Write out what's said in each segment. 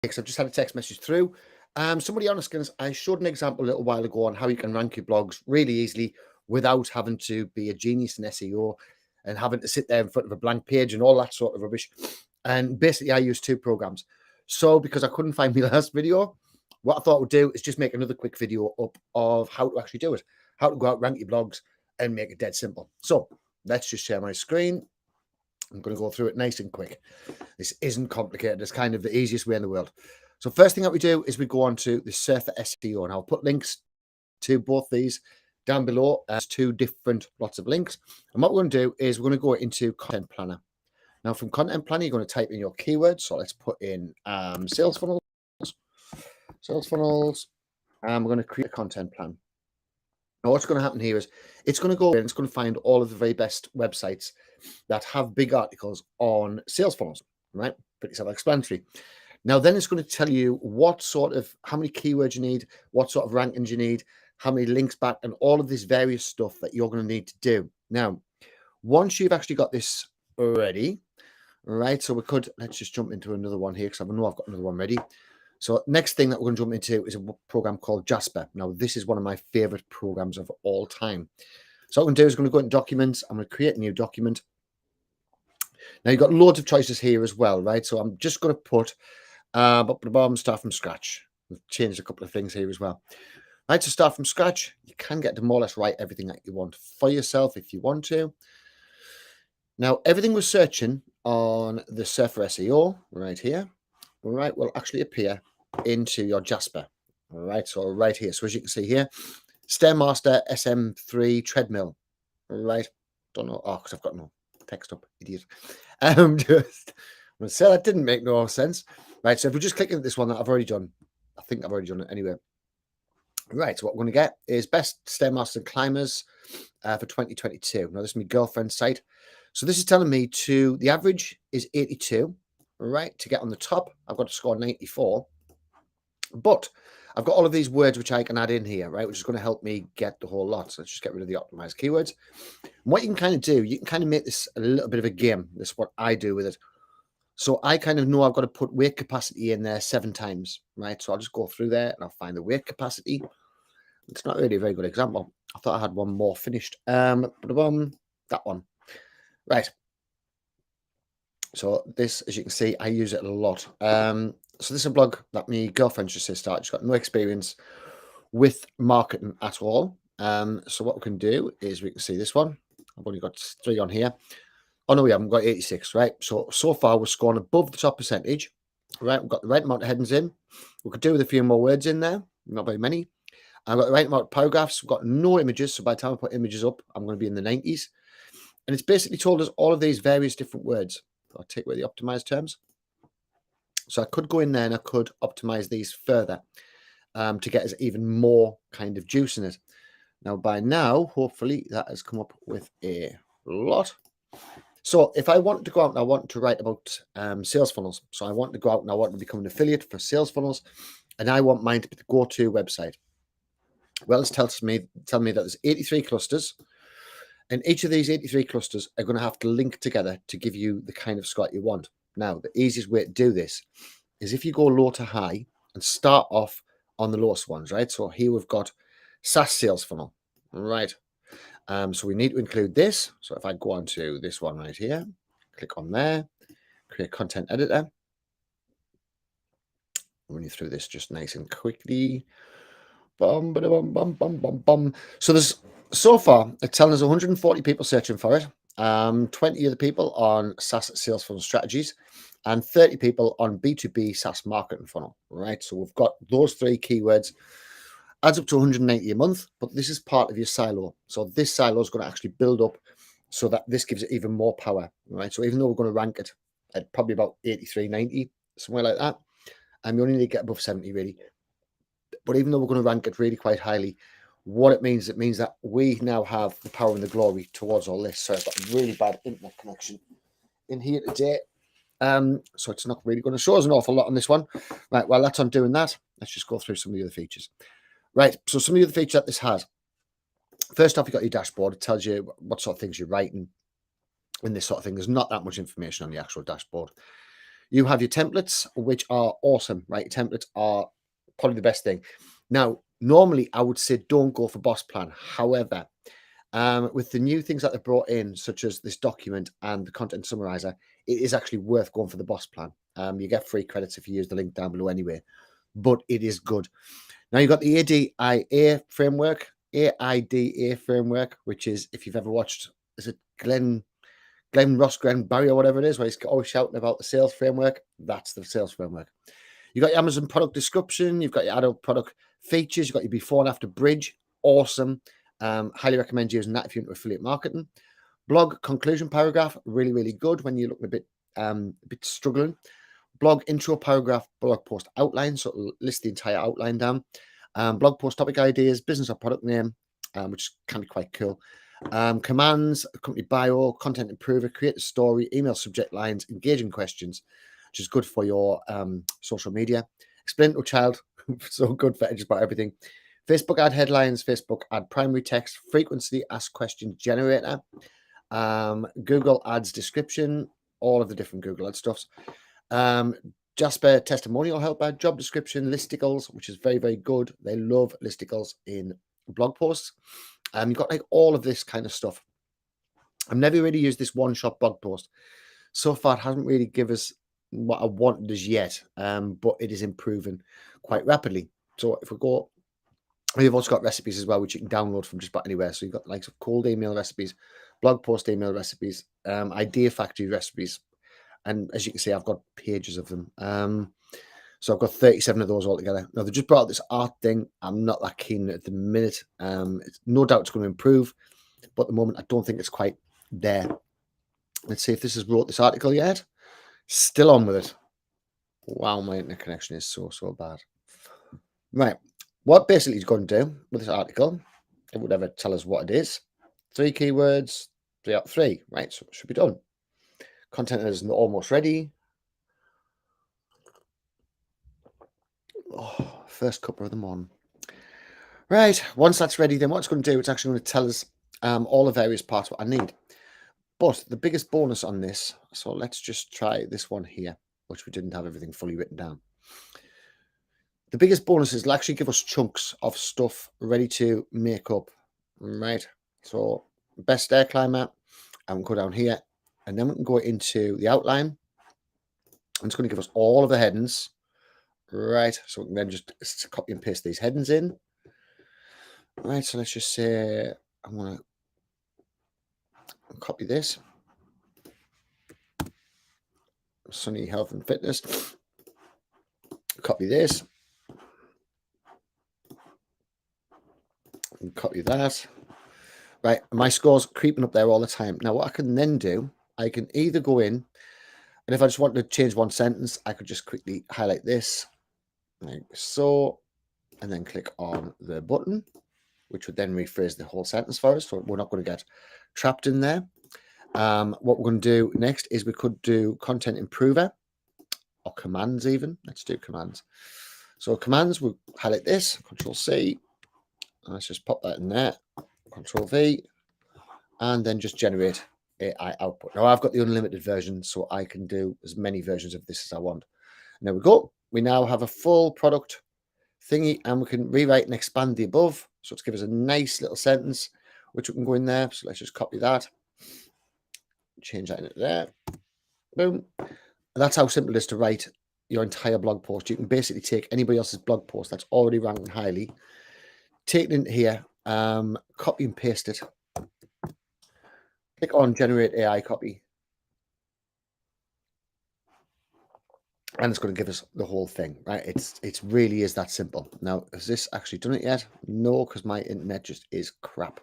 because I've just had a text message through. Somebody on us, I showed an example a little while ago on how you can rank your blogs really easily without having to be a genius in SEO and having to sit there in front of a blank page and all that sort of rubbish. And basically, I use two programs. So because I couldn't find my last video, what I thought I would do is just make another quick video up of how to actually do it, how to go out, rank your blogs, and make it dead simple. So let's just share my screen. I'm going to go through it nice and quick. This isn't complicated. It's kind of the easiest way in the world. So first thing that we do is we go on to the Surfer SEO, and I'll put links to both these down below. There's two different lots of links. And what we're going to do is we're going to go into Content Planner. Now from Content Planner, you're going to type in your keywords. So let's put in sales funnels. And we're going to create a content plan. Now what's going to happen here is it's going to go and it's going to find all of the very best websites that have big articles on sales funnels, right? Pretty self-explanatory. Now, then it's going to tell you how many keywords you need, what sort of rankings you need, how many links back, and all of this various stuff that you're going to need to do. Now, once you've actually got this ready, right? So let's just jump into another one here because I know I've got another one ready. So next thing that we're going to jump into is a program called Jasper. Now, this is one of my favorite programs of all time. So what I'm going to do is going to go into documents. I'm going to create a new document. Now, you've got loads of choices here as well, right? So I'm just going to put start from scratch. We've changed a couple of things here as well. Right, so start from scratch. You can get to more or less write everything that you want for yourself if you want to. Now, everything we're searching on the Surfer SEO right here, right, will actually appear into your Jasper. All right, so right here. So as you can see here, Stairmaster SM3 treadmill. Right, don't know. Oh, because I've got no text up, idiot. I'm going to say that didn't make no sense. Right, so if we just click into this one that I've already done, I think I've already done it anyway. Right, so what we're going to get is best Stairmasters and climbers for 2022. Now, this is my girlfriend's site. So this is telling me the average is 82, right? To get on the top, I've got to score 94. But I've got all of these words which I can add in here, right? Which is going to help me get the whole lot. So let's just get rid of the optimized keywords. And what you can kind of do, you can kind of make this a little bit of a game. This is what I do with it. So I kind of know I've got to put weight capacity in there 7 times, right? So I'll just go through there and I'll find the weight capacity. It's not really a very good example. I thought I had one more finished. That one. Right. So this, as you can see, I use it a lot. So this is a blog that my girlfriend just started. She's got no experience with marketing at all. So what we can do is we can see this one. I've only got 3 on here. Oh, no, we haven't got 86, right? So far, we're scoring above the top percentage, right? We've got the right amount of headings in. We could do with a few more words in there, not very many. I've got the right amount of paragraphs. We've got no images, so by the time I put images up, I'm going to be in the 90s. And it's basically told us all of these various different words. I'll take away the optimized terms. So I could go in there and I could optimize these further to get us even more kind of juice in it. Now, by now, hopefully, that has come up with a lot. So if I want to go out and I want to write about sales funnels, so I want to go out and I want to become an affiliate for sales funnels, and I want mine to be the go-to website. Well, it's telling me that there's 83 clusters, and each of these 83 clusters are going to have to link together to give you the kind of score you want. Now, the easiest way to do this is if you go low to high and start off on the lowest ones, right? So here we've got SaaS sales funnel, right? So we need to include this. So if I go on to this one right here, click on there, create content editor. Run you through this just nice and quickly. So so far, it's telling us 140 people searching for it, 20 other people on SaaS sales funnel strategies, and 30 people on B2B SaaS marketing funnel, right? So we've got those 3 keywords. Adds up to 190 a month, but this is part of your silo. So this silo is going to actually build up so that this gives it even more power, right? So even though we're going to rank it at probably about 83, 90, somewhere like that, and we only need to get above 70 really. But even though we're going to rank it really quite highly, what it means that we now have the power and the glory towards all this. So I've got a really bad internet connection in here today. So it's not really going to show us an awful lot on this one. Right, while that's on doing that, let's just go through some of the other features. Right, so some of the other features that this has. First off, you've got your dashboard. It tells you what sort of things you're writing and this sort of thing. There's not that much information on the actual dashboard. You have your templates, which are awesome, right? Templates are probably the best thing. Now, normally I would say don't go for boss plan. However, with the new things that they brought in, such as this document and the content summarizer, it is actually worth going for the boss plan. You get free credits if you use the link down below anyway, but it is good. Now you've got the AIDA framework, which is, if you've ever watched, is it Glenn Ross, Glenn Barry, or whatever it is, where he's always shouting about the sales framework? That's the sales framework. You've got your Amazon product description, you've got your adult product features, you've got your before and after bridge. Awesome. Highly recommend using that if you're into affiliate marketing. Blog conclusion paragraph, really, really good when you're looking a bit struggling. Blog intro paragraph, blog post outline, so it'll list the entire outline down. Blog post topic ideas, business or product name, which can be quite cool. Commands, company bio, content improver, create a story, email subject lines, engaging questions, which is good for your social media. Explain to a child, so good for just about everything. Facebook ad headlines, Facebook ad primary text, frequently asked questions generator, Google ads description, all of the different Google ad stuffs. Jasper testimonial helper, job description, listicles, which is very, very good. They love listicles in blog posts. You've got like all of this kind of stuff. I've never really used this one-shot blog post. So far, it hasn't really given us what I wanted as yet, but it is improving quite rapidly. So if we go, we've also got recipes as well, which you can download from just about anywhere. So you've got like some cold email recipes, blog post email recipes, idea factory recipes. And as you can see, I've got pages of them. So I've got 37 of those altogether. Now, they just brought out this art thing. I'm not that keen at the minute. No doubt it's going to improve, but at the moment, I don't think it's quite there. Let's see if this has wrote this article yet. Still on with it. Wow, my internet connection is so bad. Right. What basically it's going to do with this article, it would never tell us what it is. 3 keywords, 3 out of 3. Right, so it should be done. Content is almost ready. Oh, first cuppa of the morning. Right, once that's ready, then what it's going to do, it's actually going to tell us all the various parts what I need. But the biggest bonus on this, so let's just try this one here, which we didn't have everything fully written down. The biggest bonus is it'll actually give us chunks of stuff ready to make up, right? So best stair climber, and we'll go down here, and then we can go into the outline, and it's going to give us all of the headings, right? So we can then just copy and paste these headings in. Right, so let's just say I'm going to copy this. Sunny Health and Fitness. Copy this. And copy that. Right, my score's creeping up there all the time. Now, what I can then do, I can either go in, and if I just want to change one sentence, I could just quickly highlight this, like so, and then click on the button, which would then rephrase the whole sentence for us, so we're not going to get trapped in there. What we're going to do next is we could do content improver or commands even. Let's do commands. So commands, we'll highlight this, Control C, and let's just pop that in there, Control V, and then just generate AI output. Now I've got the unlimited version, so I can do as many versions of this as I want. And there we go. We now have a full product thingy, and we can rewrite and expand the above. So it's give us a nice little sentence, which we can go in there. So let's just copy that, change that into there. Boom. And that's how simple it is to write your entire blog post. You can basically take anybody else's blog post that's already ranked highly, take it into here, copy and paste it, click on generate AI copy, and it's going to give us the whole thing, right? It really is that simple. Now, has this actually done it yet? No, because my internet just is crap.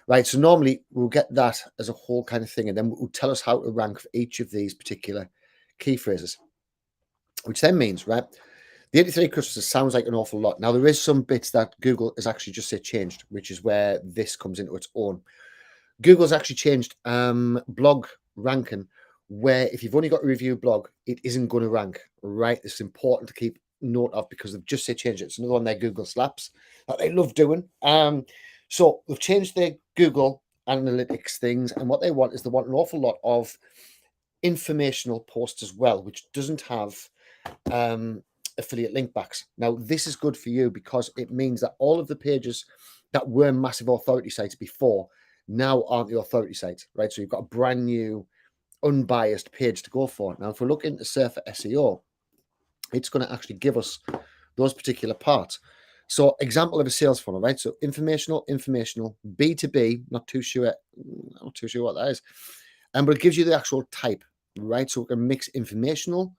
Right, so normally we'll get that as a whole kind of thing, and then it will tell us how to rank for each of these particular key phrases, which then means, right, the 83 clusters sounds like an awful lot. Now, there is some bits that Google has actually just said changed, which is where this comes into its own. Google's actually changed blog ranking, where if you've only got a review blog, it isn't going to rank, right? It's important to keep note of because they've just said change it. It's another one of their Google slaps that they love doing. So they've changed their Google Analytics things, and what they want is they want an awful lot of informational posts as well, which doesn't have affiliate link backs. Now, this is good for you because it means that all of the pages that were massive authority sites before now aren't the authority sites, right? So you've got a brand new unbiased page to go for. Now, if we look into Surfer SEO, it's going to actually give us those particular parts. So example of a sales funnel, right? So informational, B2B, not too sure what that is. But it gives you the actual type, right? So we can mix informational.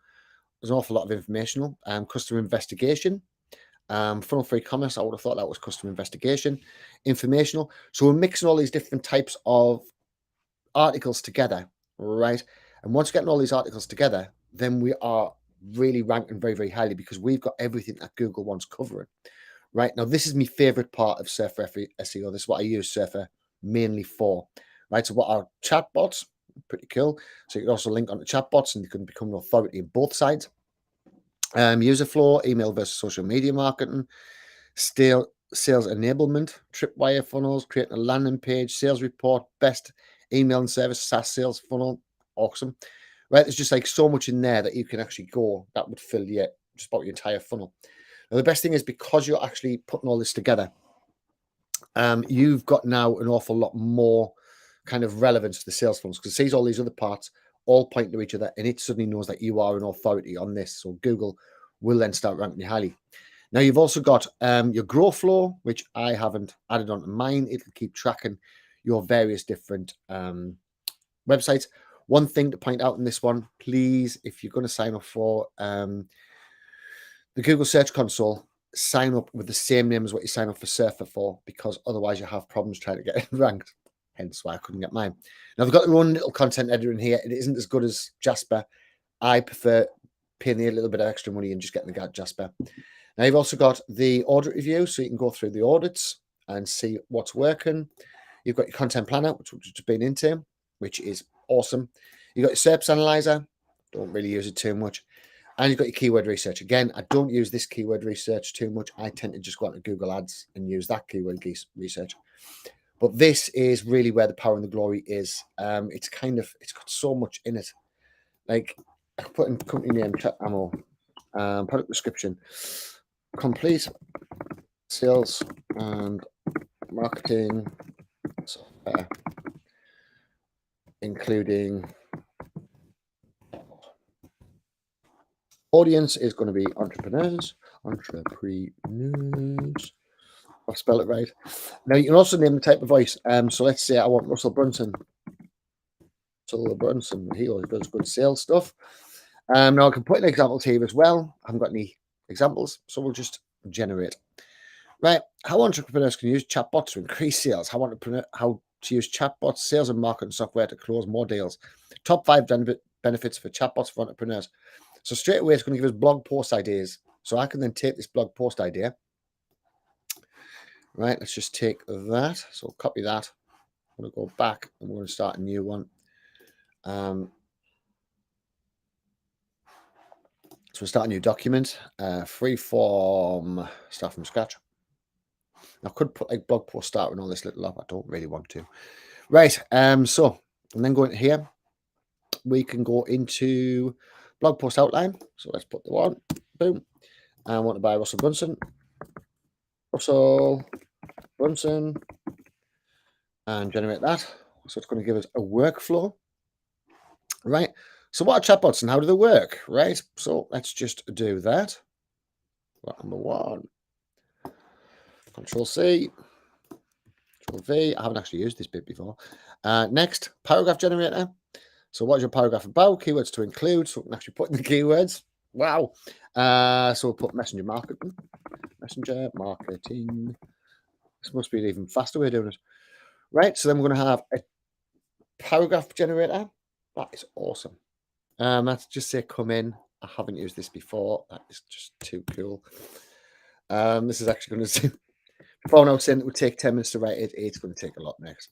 There's an awful lot of informational, customer investigation, funnel for e-commerce. I would have thought that was customer investigation, informational. So we're mixing all these different types of articles together, right? And once getting all these articles together, then we are really ranking very, very highly because we've got everything that Google wants covering. Right now, this is my favorite part of Surfer SEO. This is what I use Surfer mainly for. Right, so what are chatbots? Pretty cool. So you can also link on the chatbots, and you can become an authority on both sides. User flow, email versus social media marketing, sales enablement, tripwire funnels, creating a landing page, sales report, best email and service SaaS sales funnel. Awesome. Right, there's just like so much in there that you can actually go that would fill you just about your entire funnel. Now, the best thing is because you're actually putting all this together, you've got now an awful lot more kind of relevance to the sales funnels because it sees all these other parts all point to each other, and it suddenly knows that you are an authority on this. So Google will then start ranking you highly. Now, you've also got your grow flow, which I haven't added onto mine. It'll keep tracking your various different websites. One thing to point out in this one, please, if you're going to sign up for the Google Search Console, sign up with the same name as what you sign up for Surfer for, because otherwise you have problems trying to get it ranked. Hence why I couldn't get mine. Now, they've got their own little content editor in here. It isn't as good as Jasper. I prefer paying a little bit of extra money and just getting the Jasper. Now, you've also got the audit review, so you can go through the audits and see what's working. You've got your content planner, which we've just been into, which is awesome. You've got your SERPs analyzer. Don't really use it too much. And you've got your keyword research. Again, I don't use this keyword research too much. I tend to just go out to Google Ads and use that keyword research. But this is really where the power and the glory is. It's got so much in it. Like, I could put in company name, chat ammo, product description, complete sales and marketing software, including audience is going to be entrepreneurs. I'll spell it right. Now, you can also name the type of voice. So let's say I want Russell Brunson. He always does good sales stuff. Now, I can put in examples here as well. I haven't got any examples, so we'll just generate. Right, how entrepreneurs can use chatbots to increase sales. How to use chatbots, sales and marketing software to close more deals. Top 5 benefits for chatbots for entrepreneurs. So straight away, it's going to give us blog post ideas. So I can then take this blog post idea. Right, let's just take that. So copy that. I'm going to go back and we're going to start a new one. So we'll start a new document. Free form, start from scratch. I could put like blog post starter and all this little up. I don't really want to. Right, so and then go into here. We can go into blog post outline. So let's put the one. Boom. I want to buy Russell Brunson. And generate that. So it's going to give us a workflow, right? So what are chatbots and how do they work, right? So let's just do that. Number 1. Control C, Control V. I haven't actually used this bit before. Next, paragraph generator. So what is your paragraph about? Keywords to include. So we can actually put in the keywords. Wow. So we'll put messenger marketing. This must be an even faster way of doing it. Right, so then we're going to have a paragraph generator. That is awesome. Let's just say come in. I haven't used this before. That is just too cool. This is actually going to before now saying it would take 10 minutes to write it. It's going to take a lot next.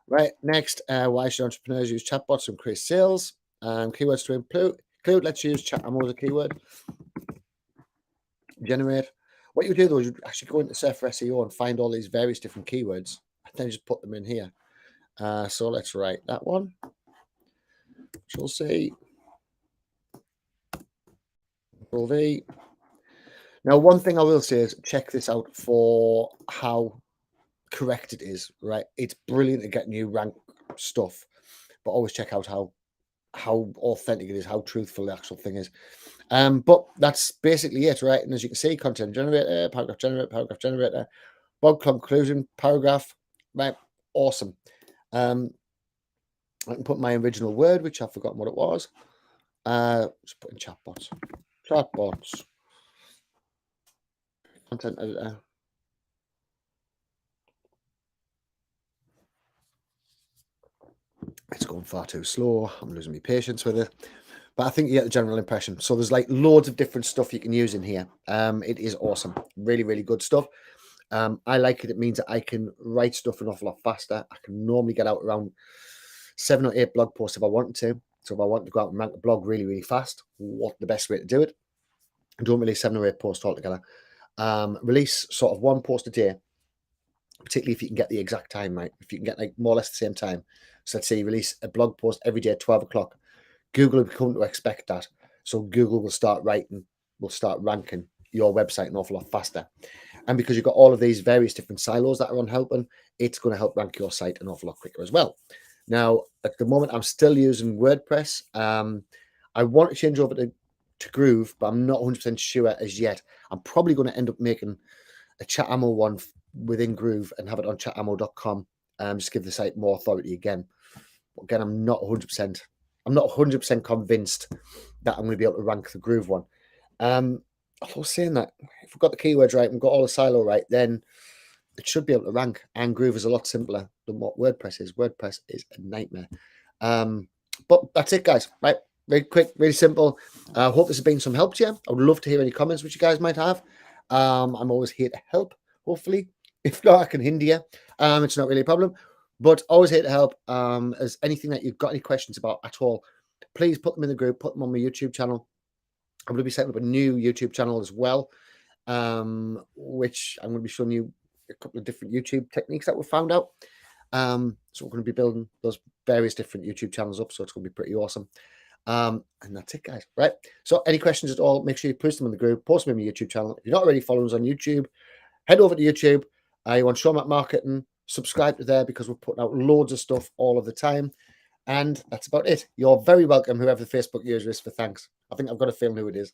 Right, next, why should entrepreneurs use chatbots to increase sales? Keywords to include. Let's use chat ammo as a keyword. Generate. What you do though is you actually go into Surfer SEO and find all these various different keywords and then just put them in here. So let's write that one. Control C, Control V. Now, one thing I will say is check this out for how correct it is, right? It's brilliant at getting you rank stuff, but always check out how authentic it is, how truthful the actual thing is. But that's basically it, right? And as you can see, content generator, paragraph generator, blog conclusion, paragraph, right? Awesome. I can put my original word, which I've forgotten what it was. Just put in chatbots. Chatbots. Content editor. It's going far too slow. I'm losing my patience with it. But I think you get the general impression. So there's like loads of different stuff you can use in here. It is awesome. Really, really good stuff. I like it. It means that I can write stuff an awful lot faster. I can normally get out around 7 or 8 blog posts if I wanted to. So if I want to go out and rank a blog really, really fast, what the best way to do it? I don't release 7 or 8 posts altogether. Release sort of 1 post a day, particularly if you can get the exact time right. If you can get like more or less the same time. So let's say you release a blog post every day at 12 o'clock. Google will come to expect that. So Google will start ranking your website an awful lot faster. And because you've got all of these various different silos that are on helping, it's going to help rank your site an awful lot quicker as well. Now, at the moment, I'm still using WordPress. I want to change over to Groove, but I'm not 100% sure as yet. I'm probably going to end up making a ChatAmmo one within Groove and have it on chatammo.com. Just give the site more authority again. But again, I'm not 100% convinced that I'm going to be able to rank the Groove one. I was saying that if we've got the keywords right and got all the silo right, then it should be able to rank. And Groove is a lot simpler than what WordPress is. WordPress is a nightmare. But that's it, guys. Right, very quick, really simple. I hope this has been some help to you. I would love to hear any comments which you guys might have. I'm always here to help. Hopefully, if not, I can hinder you. It's not really a problem. But always here to help. As anything that you've got any questions about at all, please put them in the group, put them on my YouTube channel. I'm going to be setting up a new YouTube channel as well, which I'm going to be showing you a couple of different YouTube techniques that we've found out. So we're going to be building those various different YouTube channels up. So it's going to be pretty awesome. And that's it, guys. Right. So any questions at all, make sure you post them in the group, post them in my YouTube channel. If you're not already following us on YouTube, head over to YouTube. You want Showmap Marketing, subscribe to there because we're putting out loads of stuff all of the time. And that's about it. You're very welcome, whoever the Facebook user is, for thanks. I think I've got a feeling who it is.